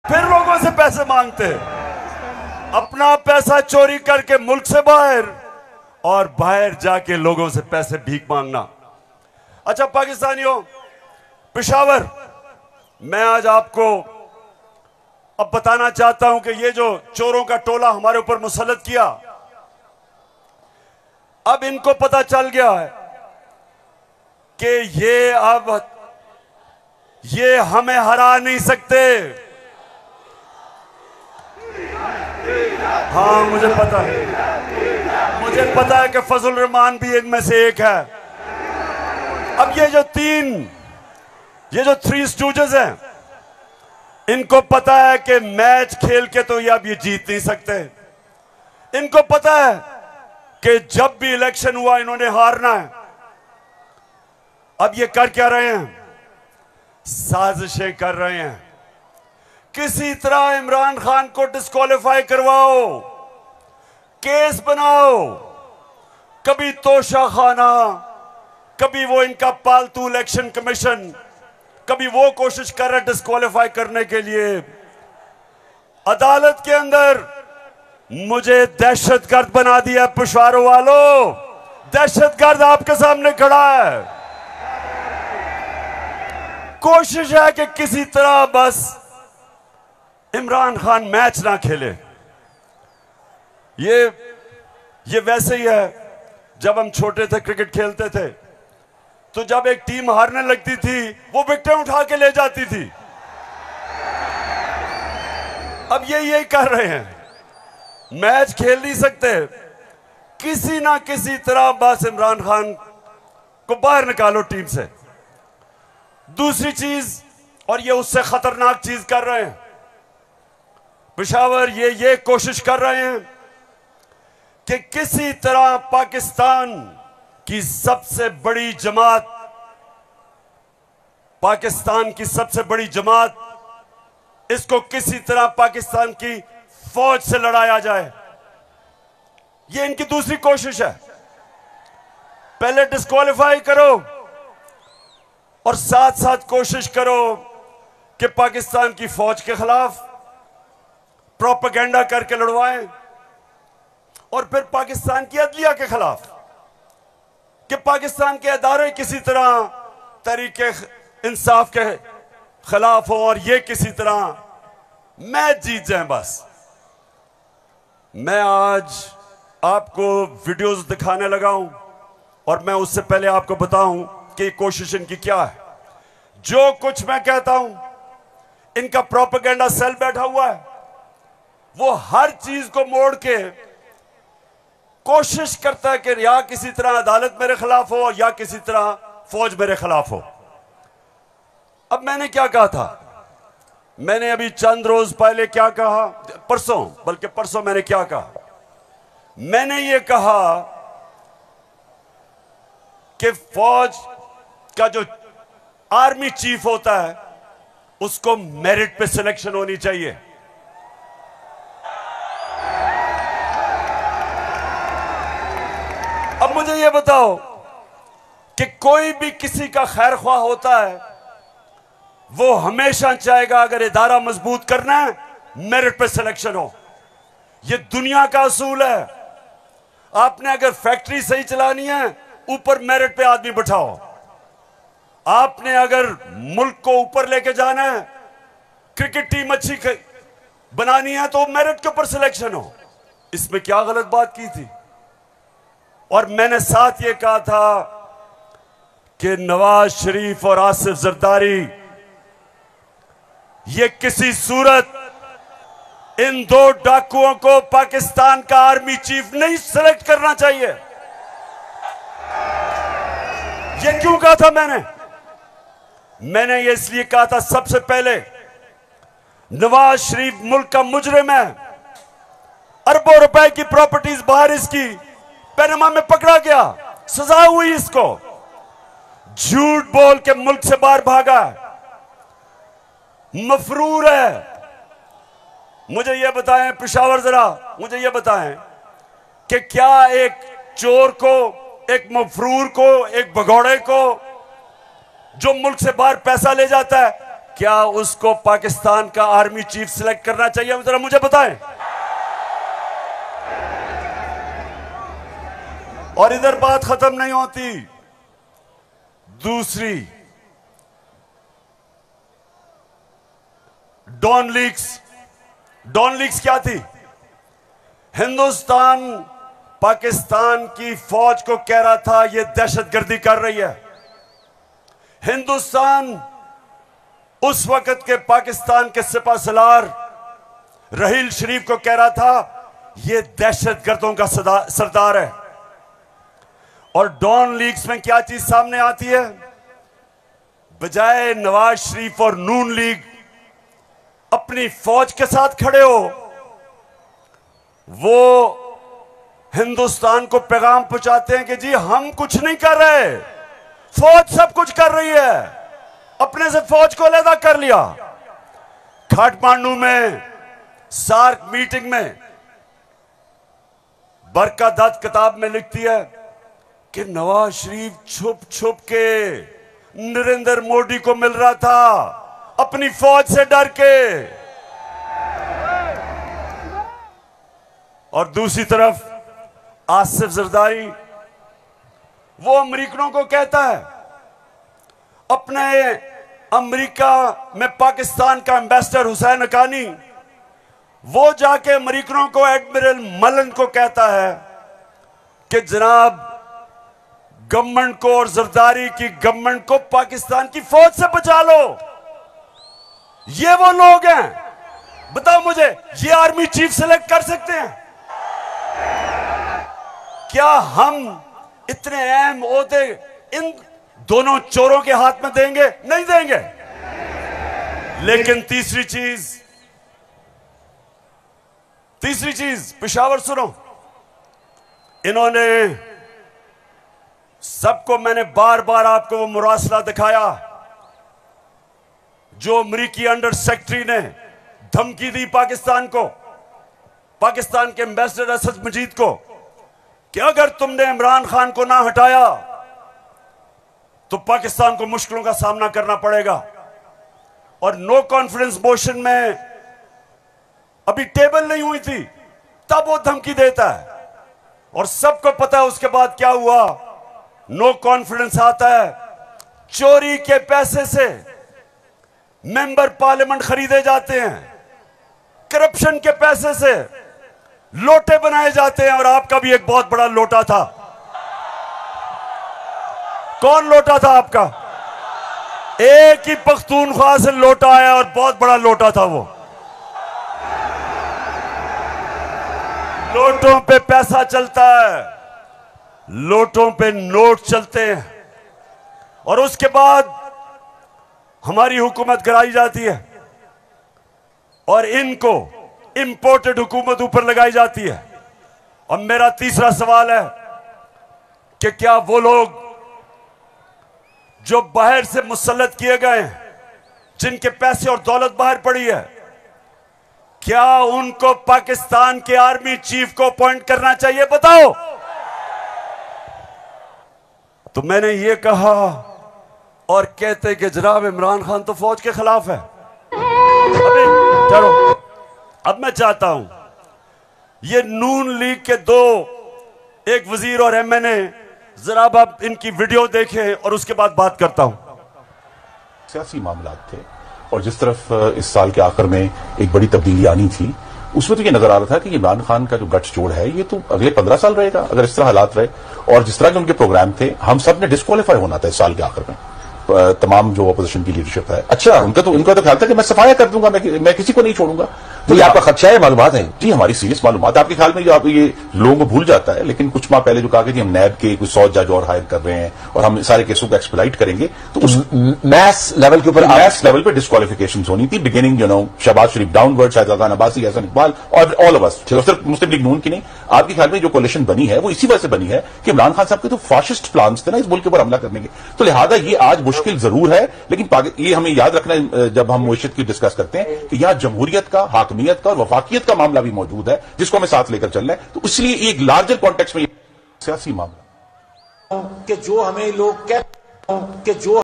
फिर लोगों से पैसे मांगते, अपना पैसा चोरी करके मुल्क से बाहर और बाहर जाके लोगों से पैसे भीख मांगना। अच्छा पाकिस्तानियों, पेशावर, मैं आज आपको अब बताना चाहता हूं कि ये जो चोरों का टोला हमारे ऊपर मुसल्लत किया, अब इनको पता चल गया है कि ये हमें हरा नहीं सकते। हाँ मुझे पता है कि फजल रहमान भी इनमें से एक है। अब ये जो थ्री स्टूजेस हैं, इनको पता है कि मैच खेल के तो ये अब ये जीत नहीं सकते। इनको पता है कि जब भी इलेक्शन हुआ इन्होंने हारना है। अब ये कर क्या रहे हैं? साजिशें कर रहे हैं। किसी तरह इमरान खान को डिस्क्वालीफाई करवाओ, केस बनाओ, कभी तोशा खाना, कभी वो इनका पालतू इलेक्शन कमीशन, कभी वो कोशिश कर रहे डिस्क्वालीफाई करने के लिए। अदालत के अंदर मुझे दहशतगर्द बना दिया पेशावरों वालों। दहशतगर्द आपके सामने खड़ा है। कोशिश है कि किसी तरह बस इमरान खान मैच ना खेले। ये वैसे ही है, जब हम छोटे थे क्रिकेट खेलते थे तो जब एक टीम हारने लगती थी वो विकेटें उठा के ले जाती थी। अब ये यही कर रहे हैं, मैच खेल नहीं सकते, किसी ना किसी तरह बस इमरान खान को बाहर निकालो टीम से। दूसरी चीज, और ये उससे खतरनाक चीज कर रहे हैं पेशावर, ये कोशिश कर रहे हैं कि किसी तरह पाकिस्तान की सबसे बड़ी जमात, इसको किसी तरह पाकिस्तान की फौज से लड़ाया जाए। ये इनकी दूसरी कोशिश है। पहले डिस्क्वालीफाई करो और साथ साथ कोशिश करो कि पाकिस्तान की फौज के खिलाफ प्रोपेगेंडा करके लड़वाएं, और फिर पाकिस्तान की अदलिया के खिलाफ कि पाकिस्तान के अदारे किसी तरह तरीके इंसाफ के खिलाफ हो और ये किसी तरह मैच जीत जाएं। बस मैं आज आपको वीडियोस दिखाने लगा हूं, और मैं उससे पहले आपको बताऊं कि कोशिश इनकी क्या है। जो कुछ मैं कहता हूं, इनका प्रोपेगेंडा सेल बैठा हुआ है, वो हर चीज को मोड़ के कोशिश करता है कि या किसी तरह अदालत मेरे खिलाफ हो या किसी तरह फौज मेरे खिलाफ हो। अब मैंने क्या कहा था? मैंने अभी चंद रोज पहले क्या कहा, परसों मैंने क्या कहा? मैंने ये कहा कि फौज का जो आर्मी चीफ होता है उसको मेरिट पे सिलेक्शन होनी चाहिए। अब मुझे यह बताओ कि कोई भी किसी का खैर ख्वाह होता है, वो हमेशा चाहेगा अगर इदारा मजबूत करना है मेरिट पे सिलेक्शन हो। यह दुनिया का असूल है। आपने अगर फैक्ट्री सही चलानी है, ऊपर मेरिट पे आदमी बिठाओ। आपने अगर मुल्क को ऊपर लेके जाना है, क्रिकेट टीम अच्छी बनानी है, तो मेरिट के ऊपर सिलेक्शन हो। इसमें क्या गलत बात की थी? और मैंने साथ ये कहा था कि नवाज शरीफ और आसिफ जरदारी, ये किसी सूरत इन दो डाकुओं को पाकिस्तान का आर्मी चीफ नहीं सिलेक्ट करना चाहिए। ये क्यों कहा था मैंने ये इसलिए कहा था, सबसे पहले नवाज शरीफ मुल्क का मुजरिम है। अरबों रुपए की प्रॉपर्टीज बाहर इसकी पैनमा में पकड़ा गया, सजा हुई इसको। झूठ बोल के मुल्क से बाहर भागा, मफरूर है। मुझे यह बताएं पेशावर, जरा मुझे यह बताएं कि क्या एक चोर को, एक मफरूर को, एक भगौड़े को जो मुल्क से बाहर पैसा ले जाता है, क्या उसको पाकिस्तान का आर्मी चीफ सिलेक्ट करना चाहिए? जरा मुझे बताएं। और इधर बात खत्म नहीं होती। दूसरी, डॉन लीक्स क्या थी? हिंदुस्तान पाकिस्तान की फौज को कह रहा था यह दहशतगर्दी कर रही है। हिंदुस्तान उस वक्त के पाकिस्तान के सिपह सलार रहील शरीफ को कह रहा था यह दहशतगर्दों का सरदार है। और डॉन लीग्स में क्या चीज सामने आती है? बजाय नवाज शरीफ और नून लीग अपनी फौज के साथ खड़े हो, वो हिंदुस्तान को पैगाम पहुंचाते हैं कि जी हम कुछ नहीं कर रहे, फौज सब कुछ कर रही है। अपने से फौज को अलग कर लिया। काठमांडू में सार्क मीटिंग में बरका दत्त किताब में लिखती है कि नवाज शरीफ छुप छुप के नरेंद्र मोदी को मिल रहा था अपनी फौज से डर के। और दूसरी तरफ आसिफ जरदारी वो अमेरिकनों को कहता है, अपने अमेरिका में पाकिस्तान का एम्बेसडर हुसैन हक्कानी वो जाके अमेरिकनों को, एडमिरल मलन को कहता है कि जनाब गवर्नमेंट को और जरदारी की गवर्नमेंट को पाकिस्तान की फौज से बचा लो। ये वो लोग हैं, बताओ मुझे, ये आर्मी चीफ सिलेक्ट कर सकते हैं? क्या हम इतने अहम ओहदे इन दोनों चोरों के हाथ में देंगे? नहीं देंगे। लेकिन तीसरी चीज पेशावर सुनो, इन्होंने सबको, मैंने बार बार आपको वो मुरासला दिखाया जो अमरीकी अंडर सेक्रेटरी ने धमकी दी पाकिस्तान को, पाकिस्तान के एम्बेसडर असद मजीद को, कि अगर तुमने इमरान खान को ना हटाया तो पाकिस्तान को मुश्किलों का सामना करना पड़ेगा। और नो कॉन्फिडेंस मोशन में अभी टेबल नहीं हुई थी तब वो धमकी देता है। और सबको पता है उसके बाद क्या हुआ। नो कॉन्फिडेंस आता है, चोरी के पैसे से मेंबर पार्लियामेंट खरीदे जाते हैं, करप्शन के पैसे से लोटे बनाए जाते हैं। और आपका भी एक बहुत बड़ा लोटा था। कौन लोटा था आपका? एक ही पख्तूनख्वा से लोटा आया और बहुत बड़ा लोटा था वो। लोटों पे पैसा चलता है, लोटों पे नोट चलते हैं। और उसके बाद हमारी हुकूमत गिराई जाती है और इनको इंपोर्टेड हुकूमत ऊपर लगाई जाती है। और मेरा तीसरा सवाल है कि क्या वो लोग जो बाहर से मुसल्लत किए गए हैं, जिनके पैसे और दौलत बाहर पड़ी है, क्या उनको पाकिस्तान के आर्मी चीफ को अपॉइंट करना चाहिए? बताओ। तो मैंने ये कहा और कहते कि जनाब इमरान खान तो फौज के खिलाफ है। अभी चलो, अब मैं चाहता हूं ये नून लीग के दो, एक वजीर और एमएनए, जरा आप इनकी वीडियो देखें और उसके बाद बात करता हूं। सियासी मामलात थे और जिस तरफ इस साल के आखिर में एक बड़ी तब्दीली आनी थी, उसमें तो ये नजर आ रहा था कि इमरान खान का जो गठजोड़ है ये तो अगले 15 साल रहेगा अगर इस तरह हालात रहे। और जिस तरह के उनके प्रोग्राम थे, हम सब ने डिस्क्वालीफाई होना था इस साल के आखिर में, तमाम जो अपोजिशन की लीडरशिप है। अच्छा, उनका तो ख्याल था कि मैं सफाया कर दूंगा, मैं किसी को नहीं छोड़ूंगा। तो ये आपका खदशा है? मालूमात है जी, हमारी सीरियस मालूमात। आपके ख्याल में जो आप ये लोगों को भूल जाता है, लेकिन कुछ माह पहले जो कहा कि हम नैब के कुछ 100 जज और हायर कर रहे हैं और हम सारे केसों को एक्सप्लाइट करेंगे, तो उस मैस लेवल के ऊपर, मैस लेवल पे डिस्क्वालिफिकेशन होनी थी। बिगिनिंग शहबाज शरीफ डाउनवर्ड, शाहजहां अब्बासी, हसन इकबाल और ऑल ऑफ अस, सिर्फ मुस्लिम लीग नून की नहीं। आपके ख्याल में जो कोalition बनी है वो इसी वजह से बनी है कि इमरान खान साहब के तो फाशिस्ट प्लान्स थे ना इस मुल्क के ऊपर हमला करने के। तो लिहाजा ये आज मुश्किल जरूर है, लेकिन ये हमें याद रखना है जब हम मुआशियत की डिस्कस करते हैं कि यहां जमहूरियत का, हाकमियत का और वफाकियत का मामला भी मौजूद है, जिसको हमें साथ लेकर चलना है। तो इसलिए एक लार्जर कॉन्टेक्स्ट में सियासी मामला कि जो हमें लोग कहते कि जो